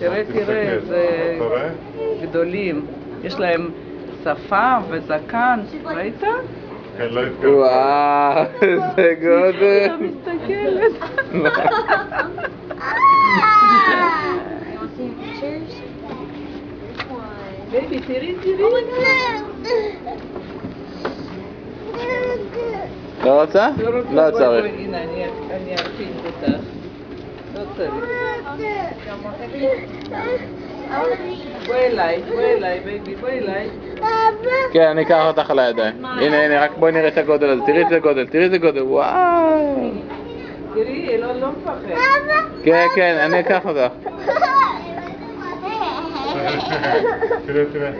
תראה, זה גדולים. יש להם שפה וזקן, ראית? כן, לא התקרב. וואו, איזה גודל. אתה מסתכלת. בייבי, תראי. לא רוצה? לא צריך. הנה, אני ארחיק אותך. לא צריך. בואי אליי, בייבי, בואי אליי. כן, אני אקח אותך על הידיים. הנה, רק בואי נראה את הגודל הזה. תראי איזה גודל, וואו. תראי, לא מפחד. כן, אני אקח אותך. תראה.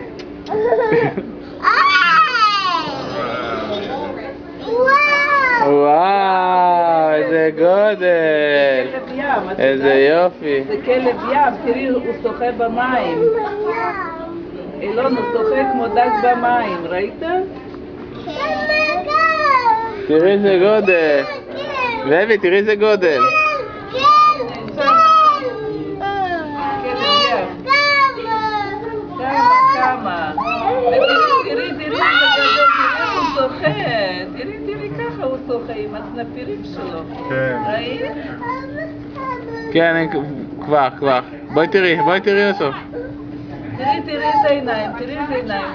וואו, איזה גודל. כלב ים. איזה יופי. זה כלב ים, תראי, הוא שוחה במים. אילון, הוא שוחה כמו דג במים, ראית? תראי איזה גודל. בייבי, תראי איזה גודל. כמה. תראי, זה גדול, תראי איך הוא שוחה. תראי ככה הוא שוחה עם הסנפירים שלו. כן. ראית? כן, כבר. בואי תראי אותו. תראי איזה עיניים,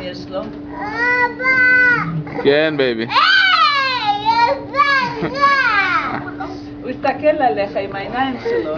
יש לו. כן, בייבי. הוא הסתכל עליך עם העיניים שלו.